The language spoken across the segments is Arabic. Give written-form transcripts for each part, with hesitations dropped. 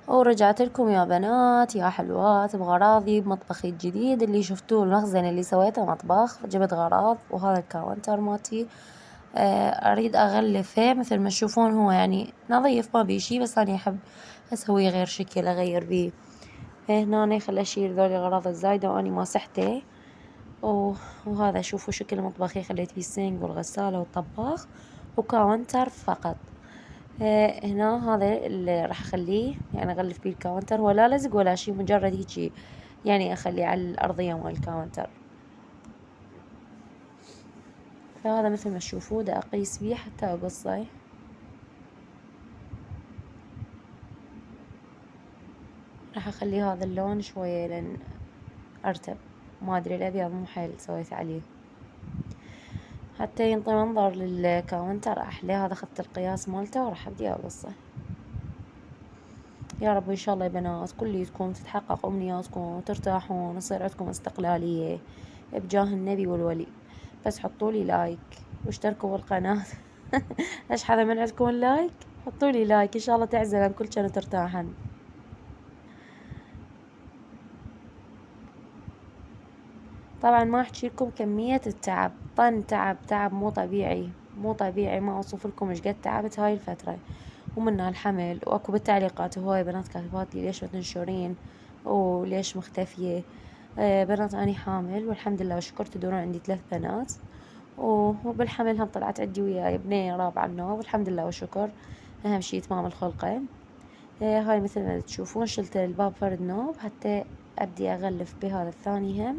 ورجعت لكم يا بنات يا حلوات بغراضي بمطبخي الجديد اللي شفتوه المخزن اللي سويته مطبخ. جبت غراض وهذا الكاونتر موتي. اريد اغلفه مثل ما تشوفون، هو يعني نظيف ما بيه شي، بس اني احب اسويه غير شكل اغير بيه. هنا خل اشيل ذولي الاغراض الزايدة واني مسحته. وهذا شوفوا شكل مطبخي، خليت فيه السينك والغسالة والطباخ وكاونتر فقط. هنا هذا اللي راح اخليه يعني اغلف بيه الكاونتر، ولا لزق ولا شي، مجرد هيجي يعني اخليه على الارضية مال الكاونتر. فهذا مثل ما تشوفوا دا اقيس بيه حتى اقصه. راح اخلي هذا اللون شوية لان ارتب، ما ادري الابيض مو حيل سويت عليه حتى ينطي منظر للكاونتر احلى. هذا اخذت القياس مالته وراح ابدي اقصه. يا رب ان شاء الله يا بنات كليتكم تتحقق امنياتكم وترتاحون ويصير عندكم استقلالية بجاه النبي والولي. بس حطوا لي لايك واشتركوا بالقناة. ايش حدا من عندكم اللايك؟ حطوا لي لايك ان شاء الله تعزلن كل كان ترتاحن. طبعا ما احكي لكم كمية التعب، طن تعب، تعب مو طبيعي، مو طبيعي، ما اوصف لكم ايش قد تعبت هاي الفترة. ومنها الحمل، واكو بالتعليقات هواي بنات كاتبات لي ليش ما تنشرين وليش مختفية. بنات اني حامل والحمد لله والشكر، تدورون عندي 3 بنات. وبالحمل هم طلعت عندي وياي بنية رابعة النوب والحمد لله والشكر. اهم شي اتمام الخلقة. هاي مثل ما تشوفون شلت الباب فرد نوب حتى ابدي اغلف بهذا الثاني هم.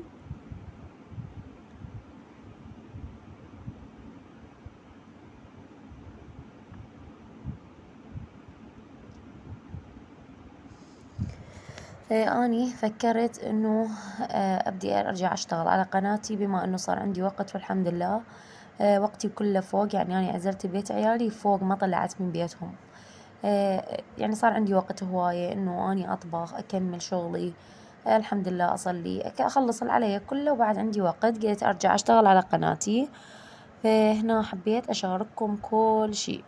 أني فكرت إنه أبدي أرجع أشتغل على قناتي بما إنه صار عندي وقت والحمد لله. وقتي كله فوق، يعني أنا عزلت بيت عيالي فوق ما طلعت من بيتهم. يعني صار عندي وقت هواية إنه أني أطبخ أكمل شغلي. الحمد لله أصلي أخلص اللي علي كله وبعد عندي وقت قلت أرجع أشتغل على قناتي. فهنا حبيت أشارككم كل شي.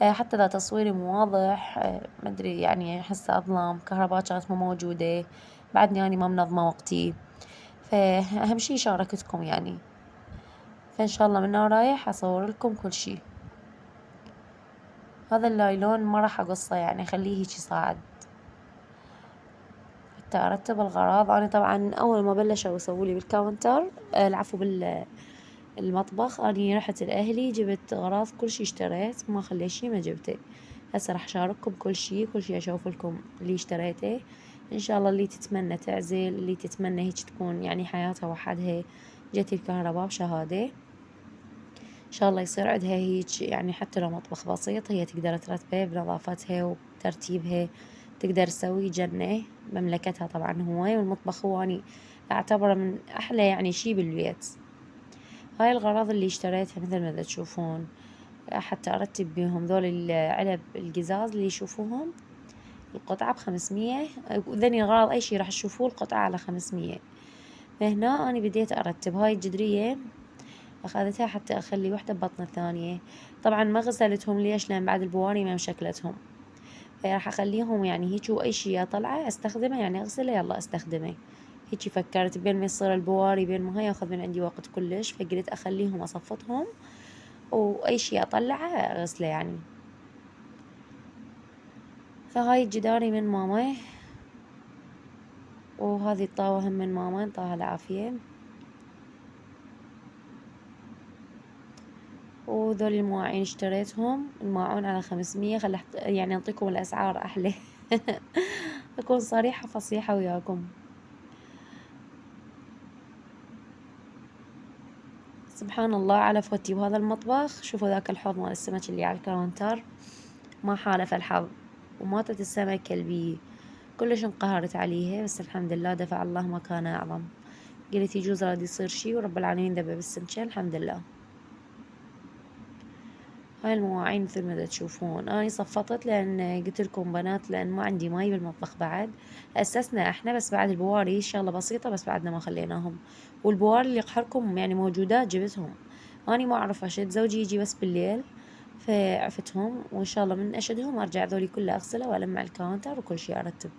حتى ذا تصويري مو واضح، مدري يعني أحسه أظلم، كهرباء كانت مو موجودة، بعدني أني ما منظمة وقتي. فأهم شي شاركتكم يعني. فإن شاء الله من رايح أصور لكم كل شي. هذا اللايلون ما راح أقصه، يعني أخليه هيجي صاعد حتى أرتب الغراض. أنا طبعا أول ما بلشوا يسوولي بالكاونتر، العفو بالمطبخ، أني رحت لأهلي جبت أغراض كل شي اشتريت، ما خلي شي ما جبته. هسه راح أشارككم كل شي كل شي، أشوف لكم اللي اشتريته. إن شاء الله اللي تتمنى تعزل، اللي تتمنى هيك تكون يعني حياتها وحدها، جت الكهرباء بشهادة إن شاء الله يصير عندها هيك، يعني حتى لو مطبخ بسيط هي تقدر ترتبه بنظافتها وبترتيبها، تقدر تسوي جنة مملكتها. طبعا هو والمطبخ هو أني أعتبره من أحلى يعني شي بالبيت. هاي الغراض اللي اشتريتها مثل ما تشوفون حتى أرتب بيهم. ذول العلب القزاز اللي يشوفوهم القطعة ب500، ذني الغراض أي شي راح تشوفوه القطعة على 500. فهنا أنا بديت أرتب هاي الجدرية، أخذتها حتى أخلي وحدة ببطن الثانية. طبعا ما غسلتهم ليش؟ لأن بعد البواري ما مشكلتهم، فراح أخليهم يعني هيك، وأي شي طلعة أستخدمه يعني أغسله يلا أستخدمه. هيجي فكرت بين ما يصير البواري بين ما هاي ياخذ من عندي وقت كلش، فقلت أخليهم أصفطهم وأي شي أطلعه أغسله يعني. فهاي الجداري من ماما، وهذه الطاوة هم من ماما ينطاها العافية. وذول المواعين اشتريتهم، الماعون على 500. يعني أنطيكم الأسعار أحلى. أكون صريحة فصيحة وياكم. سبحان الله على فوتي بهذا المطبخ. شوفوا ذاك الحوض مال السمك اللي على الكاونتر، ما حالف الحظ وماتت السمكة البي. كلش انقهرت عليها، بس الحمد لله دفع الله ما كان أعظم. قلت يجوز راد يصير شي ورب العالمين دبب السمكة الحمد لله. هاي المواعين مثل ما تشوفون أنا صفطت، لأن قلت لكم بنات لأن ما عندي ماي بالمطبخ بعد. أسسنا إحنا بس بعد البواري شغلة بسيطة، بس بعدنا ما خليناهم. والبواري اللي قحركم يعني موجودات جبتهم. أنا ما أعرف أشد، زوجي يجي بس بالليل فعفتهم، وإن شاء الله من أشدهم أرجع ذولي كلها أغسله وألمع الكاونتر وكل شي أرتب.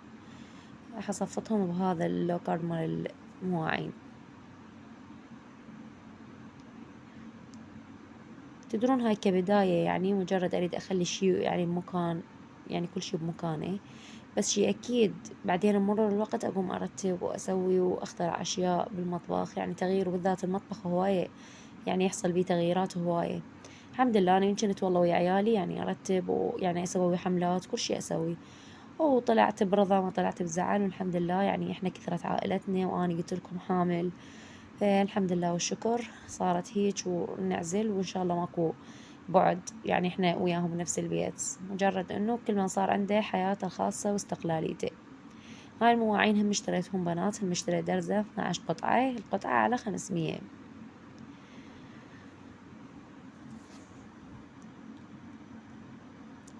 راح أصفطهم بهذا اللوكر مال المواعين. تدرون هاي كبداية يعني مجرد أريد أخلي شي يعني بمكان، يعني كل شي بمكانه، بس شي أكيد بعدين بمرور الوقت أقوم أرتب وأسوي وأخترع أشياء بالمطبخ، يعني تغيير، وبالذات المطبخ هواية يعني يحصل بيه تغييرات هواية. الحمد لله أنا يمكن والله ويا عيالي يعني أرتب ويعني أسوي حملات كل شي أسوي، وطلعت برضا ما طلعت بزعل، والحمد لله يعني إحنا كثرت عائلتنا وأنا قلت لكم حامل، فالحمد لله والشكر صارت هيج ونعزل، وإن شاء الله ماكو بعد، يعني إحنا وياهم بنفس البيت، مجرد إنه كل من صار عنده حياته الخاصة واستقلاليته. هاي المواعين هم اشتريتهم بنات، هم اشتريت درزة 12 قطعة، القطعة على 500.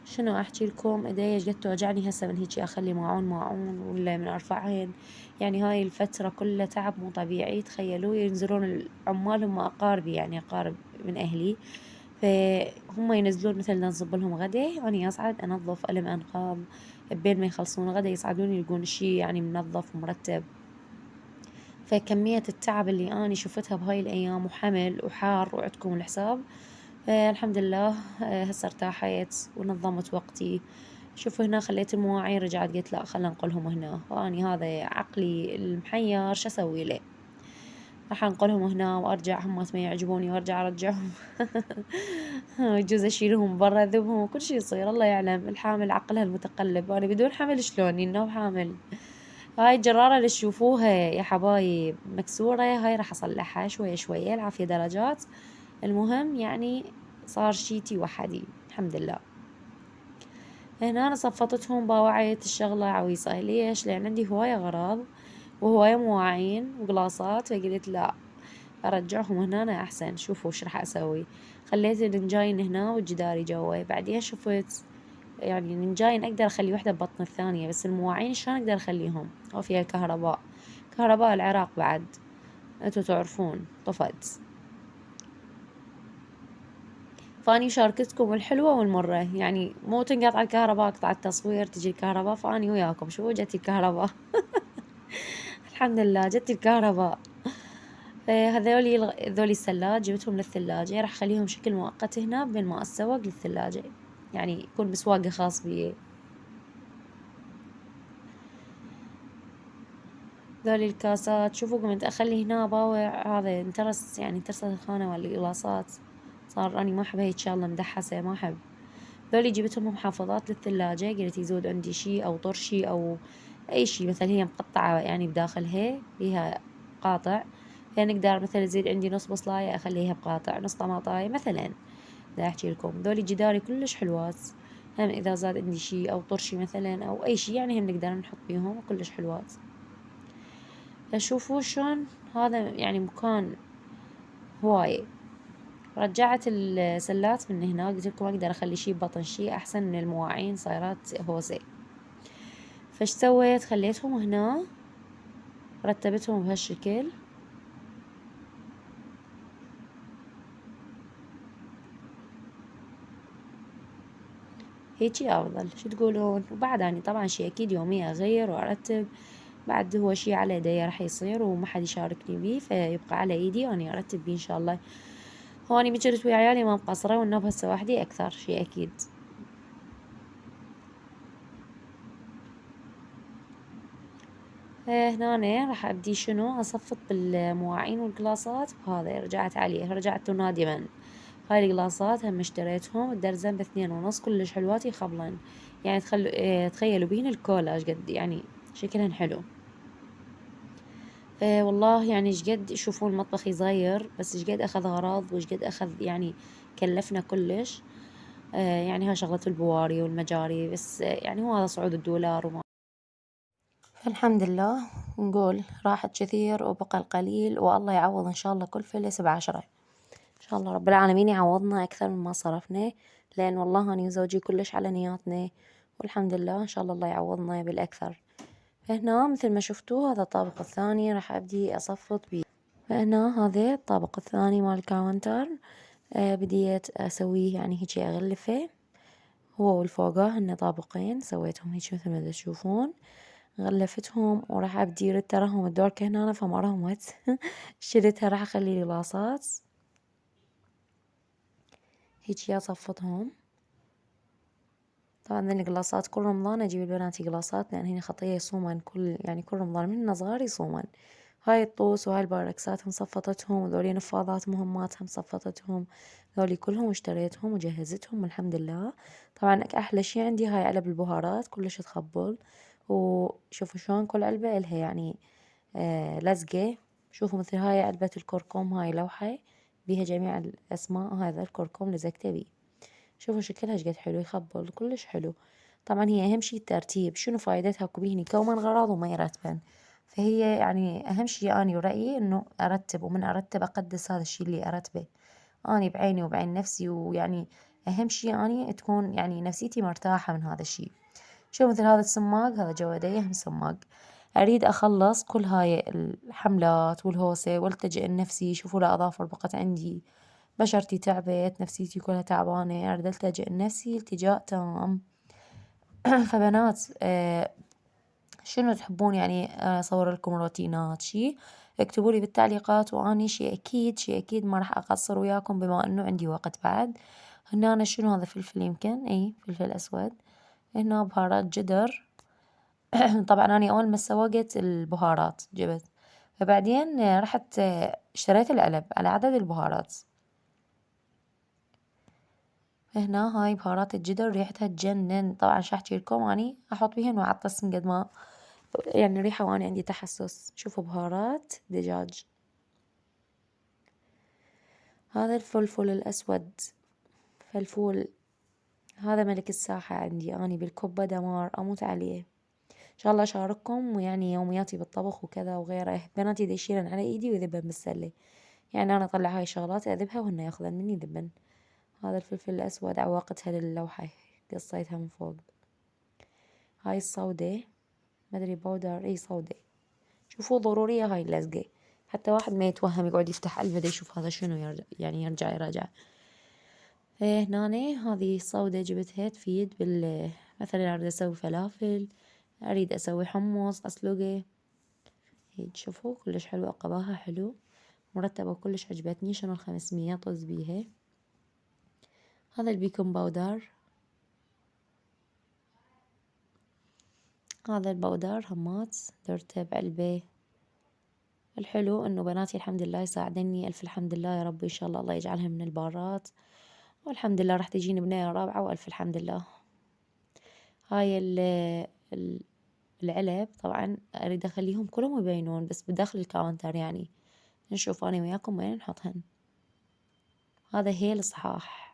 شنو احكي لكم، ايدي ايش قد توجعني هسه من هيجي اخلي ماعون ولا من ارفعهن، يعني هاي الفترة كلها تعب مو طبيعي. تخيلوا ينزلون العمال هم اقاربي، يعني اقارب من اهلي، فهم ينزلون مثلا نصب لهم غدا، اني اصعد انظف الم انقاض، بين ما يخلصون غدا يصعدون يلقون الشي يعني منظف ومرتب. فكمية التعب اللي أنا شفتها بهاي الأيام وحمل وحار وعدكم الحساب، الحمد لله هسه ارتاحت ونظمت وقتي. شوفوا هنا خليت المواعين، رجعت قلت لا خلنا نقولهم هنا، واني هذا عقلي المحير شو اسوي له، راح انقلهم هنا وارجع همات ما يعجبوني وارجع ارجعهم. يجوز اشيلهم برا اذبهم وكل شي يصير، الله يعلم الحامل عقلها المتقلب، انا بدون حمل شلون انه حامل. هاي الجرارة اللي تشوفوها يا حبايب مكسورة، هاي راح اصلحها شوية شوية، العافية درجات. المهم يعني صار شيتي وحدي الحمد لله. هنا أنا صفطتهم باوعية الشغلة عويصة، ليش؟ لأن عندي هواية أغراض وهواية مواعين وقلاصات، فقلت لا أرجعهم هنا أحسن. شوفوا وش راح أسوي، خليت النجاين هنا والجداري جوا، بعدين شفت يعني النجاين أقدر أخلي وحدة ببطن الثانية، بس المواعين شلون أقدر أخليهم؟ أو فيها الكهرباء، كهرباء العراق بعد أنتوا تعرفون طفت. فاني شاركتكم الحلوة والمرة، يعني مو تنقطع الكهرباء قطع التصوير تجي الكهرباء، فاني وياكم شو جتي الكهرباء. الحمد لله جتي الكهرباء. هذولي السلات جبتهم للثلاجة، راح اخليهم شكل مؤقت هنا بين ما اسوق للثلاجة، يعني يكون بسواقي خاص بي. ذولي الكاسات شوفوا قمت اخلي هنا باوع، هذا انترس يعني انترست الخانة مال القلاصات، صار اني ما احب هيك شغلة مدحسة ما احب. ذولي جبتهم محافظات للثلاجة، قلت يزود عندي شي أو طرشي أو أي شي، مثلا هي مقطعة يعني بداخلها ليها قاطع، فنقدر مثلا يزيد عندي نص بصلاية أخليها بقاطع، نص طماطاية مثلا. دا أحكي لكم ذولي جداري كلش حلوات، هم إذا زاد عندي شي أو طرشي مثلا أو أي شي يعني هم نقدر نحط بيهم كلش حلوات. فشوفوا شلون هذا يعني مكان هواي. رجعت السلات من هنا، قلت لكم اقدر اخلي شي ببطن شي احسن من المواعين صايرات هوسه. فاش سويت خليتهم هنا، رتبتهم بهالشكل، هيجي افضل شو تقولون؟ وبعد اني طبعا شي اكيد يوميا اغير وارتب، بعد هو شي على ايدي راح يصير وما حد يشاركني بيه، فيبقى على ايدي واني ارتب بيه ان شاء الله. هوني من جرت ويا عيالي ما مقصرة، والنوب هسه وحدي اكثر شي اكيد. هنا راح ابدي شنو اصفط بالمواعين والقلاصات، وهذا رجعت عليه رجعت نادما. هاي القلاصات هم اشتريتهم الدرزن ب2.5، كلش حلوات يخبلن، يعني تخيلوا بين الكولا ايش قد يعني شكلهن حلو. والله يعني شقد يشوفون مطبخي صغير، بس شقد اخذ اغراض وشقد اخذ يعني كلفنا كلش. يعني هاي شغلة البواري والمجاري، بس يعني هو هذا صعود الدولار وما. الحمد لله نقول راحت كثير وبقى القليل، والله يعوض إن شاء الله كل فلس ب10. إن شاء الله رب العالمين يعوضنا أكثر مما صرفنا، لأن والله أنا وزوجي كلش على نياتنا، والحمد لله إن شاء الله الله يعوضنا بالأكثر. فهنا مثل ما شفتوا هذا الطابق الثاني راح أبدي أصفط بيه. فهنا هذا الطابق الثاني مال الكاونتر، بديت أسويه يعني هيجي أغلفه هو والفوقه هن طابقين، سويتهم هيك مثل ما تشوفون، غلفتهم وراح أبدي ردت أراهم الدور كهنا فما راهم وقت شلتها راح أخلي القلاصات هيك يا صفتهم. طبعا ذني قلاصات كل رمضان أجيب البنات قلاصات لأن هني خطية يصومن كل رمضان من صغار يصومن. هاي الطوس وهاي الباركسات مصفطتهم وذولي نفاضات مهماتها مصفطتهم، ذولي كلهم اشتريتهم وجهزتهم والحمد لله. طبعا أحلى شي عندي هاي علب البهارات كلش تخبل، وشوفوا شلون كل علبة إلها يعني لزقة. شوفوا مثل هاي علبة الكركم هاي لوحة بيها جميع الأسماء، هذا الكركم لزقته بيه. شوفوا شكلها شقد حلو يخبل كلش حلو. طبعا هي أهم شي الترتيب، شنو فايدتها كبيهني كومن غراض وما يرتبن، فهي يعني أهم شي أني ورأيي إنه أرتب، ومن أرتب أقدس هذا الشي اللي أرتبه أني بعيني وبعين نفسي، ويعني أهم شي أني تكون يعني نفسيتي مرتاحة من هذا الشي. شوف مثل هذا السماق هذا جوادية هم سماق، أريد أخلص كل هاي الحملات والهوسة والتجئ النفسي. شوفوا لا أظافر بقت عندي، بشرتي تعبت، نفسيتي كلها تعبانة، أريد ألتجئ النفسي التجاء تام. فبنات شنو تحبون يعني أصور لكم روتينات شي، اكتبوا لي بالتعليقات، وأني شي أكيد ما راح أقصر وياكم بما إنه عندي وقت بعد. هنا أنا شنو هذا فلفل يمكن فلفل أسود، هنا بهارات جدر طبعا أنا أول ما سوقت البهارات جبت، فبعدين رحت اشتريت العلب على عدد البهارات. هنا هاي بهارات الجدر ريحتها تجنن، طبعا شو احكي لكم اني احط بيهن واعطسن قد ما يعني ريحة وانا عندي تحسس. شوفوا بهارات دجاج، هذا الفلفل الاسود فلفول، هذا ملك الساحة عندي اني بالكبة دمار اموت عليه. ان شاء الله اشارككم ويعني يومياتي بالطبخ وكذا وغيره، بناتي يشيلن على ايدي ويذبن بالسلة، يعني انا اطلع هاي الشغلات اذبها وهن ياخذن مني يذبن. هذا الفلفل الاسود عواقتها للوحة قصيتها من فوق. هاي الصودة ما ادري بودر صودة. شوفوا ضرورية هاي اللزقة حتى واحد ما يتوهم يقعد يفتح علبة دا يشوف هذا شنو يرجع يراجع. هنا هذه صودة جبتها تفيد مثلا أريد أسوي فلافل، أريد أسوي حمص أسلقه هيك. شوفوا كلش حلوة قباها حلو مرتبة كلش عجبتني. شنو ال500 طز بيها. هذا البيكنج باودر، هذا البودر همات درته بعلبة. الحلو انه بناتي الحمد لله يساعدني، الف الحمد لله يا رب، ان شاء الله الله يجعلها من البارات، والحمد لله راح تجيني بنية رابعة والف الحمد لله. هاي ال- العلب طبعا اريد اخليهم كلهم يبينون بس بداخل الكاونتر، يعني نشوف انا وياكم وين نحطهن. هذا هيل صحاح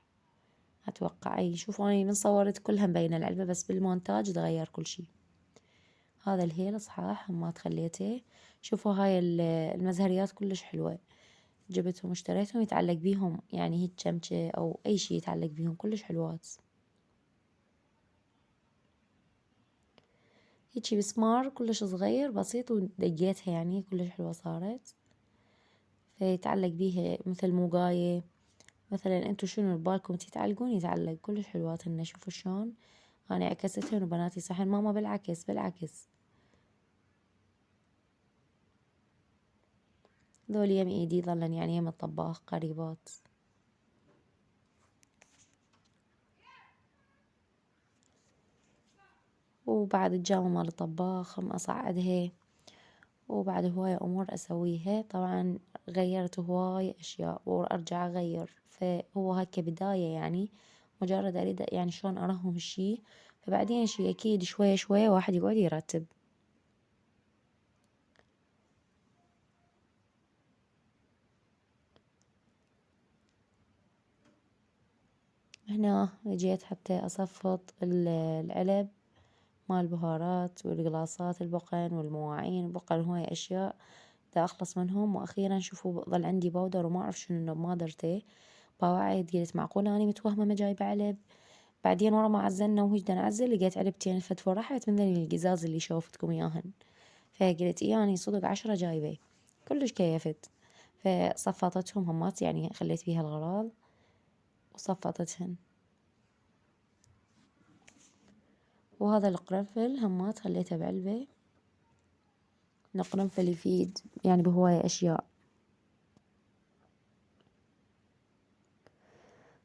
اتوقع، شوفوا اني من صورت كلها مبينة العلبة بس بالمونتاج تغير كل شي. هذا الهيل صحاح ما خليته. شوفوا هاي المزهريات كلش حلوة، جبتهم واشتريتهم يتعلق بيهم يعني هيك شمشة او اي شي يتعلق بيهم كلش حلوات. هيجي مسمار كلش صغير بسيط ودقيتها يعني كلش حلوة صارت، فيتعلق بيها مثل موقاية مثلا. انتو شنو ببالكم تتعلقون يتعلق كلش حلوات هن. شوفوا شلون انا عكستهن وبناتي صحن ماما بالعكس بالعكس. ذول يم ايدي ظلن يعني يم الطباخ قريبات. وبعد الجامة مال الطباخ هم اصعدها، وبعد هواية امور اسويها. طبعا غيرت هواي اشياء وارجع اغير، فهو هاي كبداية يعني مجرد اريد يعني شلون ارهم الشي، فبعدين شي اكيد شوية شوية واحد يقعد يرتب. هنا جيت حتى اصفط العلب مال البهارات والقلاصات البقن والمواعين بقن هواي اشياء دا اخلص منهم. واخيرا شوفوا ظل عندي بودر وما اعرف شنو ما درته بواعد، قلت معقولة اني متوهمة ما جايبة علب. بعدين ورا ما عزلنا وهيج دا نعزل لقيت علبتين فتفور راحت من ذني القزاز اللي شوفتكم اياهن، فقلت يعني صدق 10 جايبة كلش كيفت. فصفطتهم همات يعني خليت فيها الغراض. وصفطتهن. وهذا القرنفل همات خليته بعلبة. القرنفل يفيد يعني بهواية أشياء.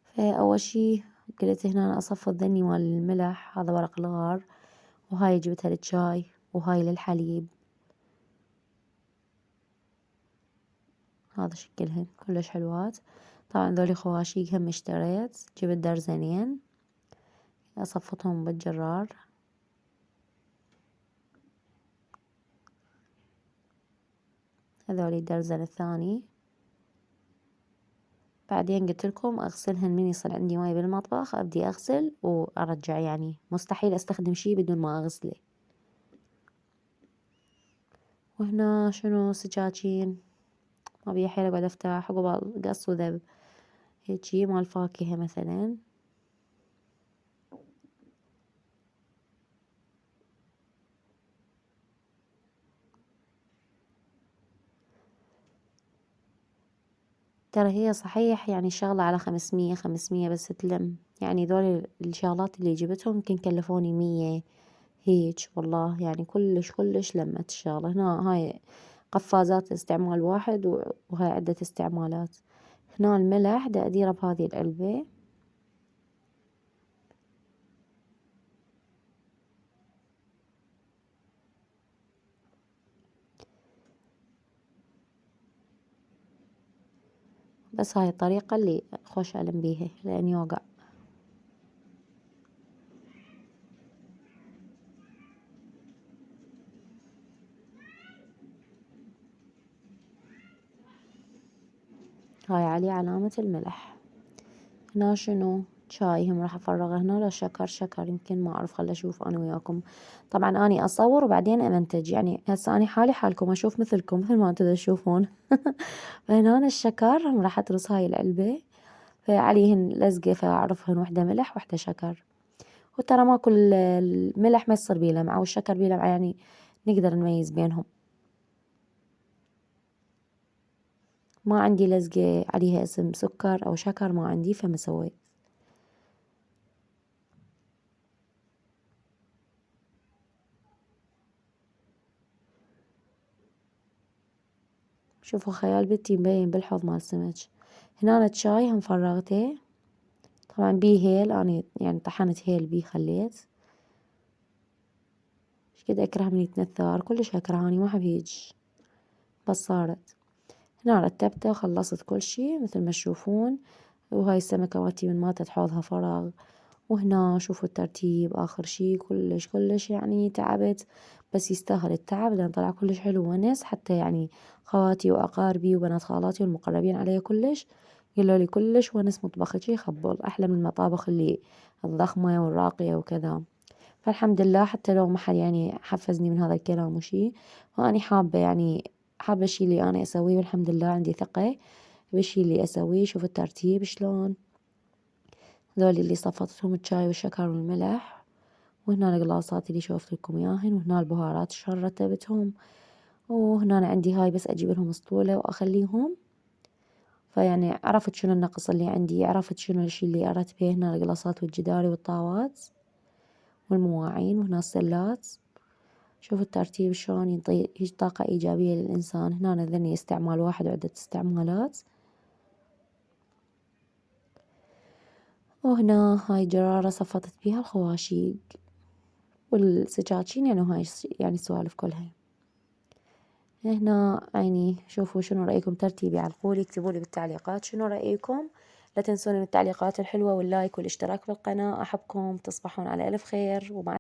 فأول شي قلت هنا أنا أصفط ذني مال الملح، هذا ورق الغار، وهاي جبتها للشاي، وهاي للحليب. هذا شكلهن كلش حلوات. طبعا ذولي خواشيق هم اشتريت، جبت درزنين أصفطهم بالجرار. هذولي الدرزن الثاني. بعدين قلت لكم أغسلهن من يصير عندي ماي بالمطبخ أبدي أغسل وأرجع، يعني مستحيل أستخدم شي بدون ما أغسله. وهنا شنو سجاجين، ما بي حيل أقعد أفتح عقب قص وذب، هيجي مال فاكهة مثلا. ترى هي صحيح يعني شغلة على 500 بس تلم، يعني ذول الشغلات اللي جبتهم يمكن كلفوني 100 هيج، والله يعني كلش لمت الشغلة. هنا هاي قفازات استعمال واحد وهاي عدة استعمالات. هنا الملح دا أديره بهذه العلبة. بس هاي الطريقة اللي خوش ألم بيها لأن يوقع. هاي عليه علامة الملح. هنا شنو شاي هم راح أفرغه هنا. لو شكر يمكن ما أعرف، خل أشوف أنا وياكم. طبعا أني أصور وبعدين أمنتج، يعني هسه أني حالي حالكم أشوف مثلكم مثل ما أنتم تشوفون. فهنا أنا الشكر هم راح أترص هاي العلبة، فعليهن لزقة فأعرفهن وحدة ملح وحدة شكر. وترى ما كل الملح ما يصير بيه لمعة والشكر بيه لمعة، يعني نقدر نميز بينهم. ما عندي لزقة عليها اسم سكر أو شكر، ما عندي فما سويت. شوفوا خيال بنتي مبين بالحوض مال السمك. هنا أنا شاي هم فرغته، طبعا بيه هيل، أنا يعني طحنت هيل بيه خليت. ايش قد أكره من يتنثر، كلش أكرهاني ما أحب هيج، بس صارت. هنا رتبته وخلصت كل شي مثل ما تشوفون. وهاي السمكة مالتي من ماتت حوضها فرغ. وهنا شوفوا الترتيب آخر شي كلش يعني تعبت، بس يستاهل التعب لأن طلع كلش حلو ونس. حتى يعني خواتي وأقاربي وبنات خالاتي والمقربين علي كلش قالوا لي كلش ونس مطبخك شي خبل أحلى من المطابخ اللي الضخمة والراقية وكذا. فالحمد لله، حتى لو ما حد يعني حفزني من هذا الكلام وشي، وأني حابة يعني حابة الشي اللي أنا أسويه، والحمد لله عندي ثقة بالشي اللي أسويه. شوف الترتيب شلون، ذولي اللي صفطتهم الشاي والشكر والملح. وهنا القلاصات اللي شوفت لكم اياهن، وهنا البهارات شلون رتبتهم. وهنا أنا عندي هاي بس أجيب لهم اسطولة وأخليهم. فيعني عرفت شنو النقص اللي عندي، عرفت شنو الشي اللي أرتبه. هنا القلاصات والجداري والطاوات والمواعين، وهنا السلات. شوفوا الترتيب شلون ينطي هيج طاقة إيجابية للإنسان. هنا ذني استعمال واحد وعدة استعمالات. وهنا هاي جرارة صفطت بيها الخواشيق والسجاجين، يعني هاي يعني السوالف كلها. هنا يعني شوفوا شنو رأيكم ترتيبي على القولي، اكتبولي بالتعليقات شنو رأيكم. لا تنسوني من التعليقات الحلوة واللايك والاشتراك بالقناة. أحبكم، تصبحون على ألف خير ومع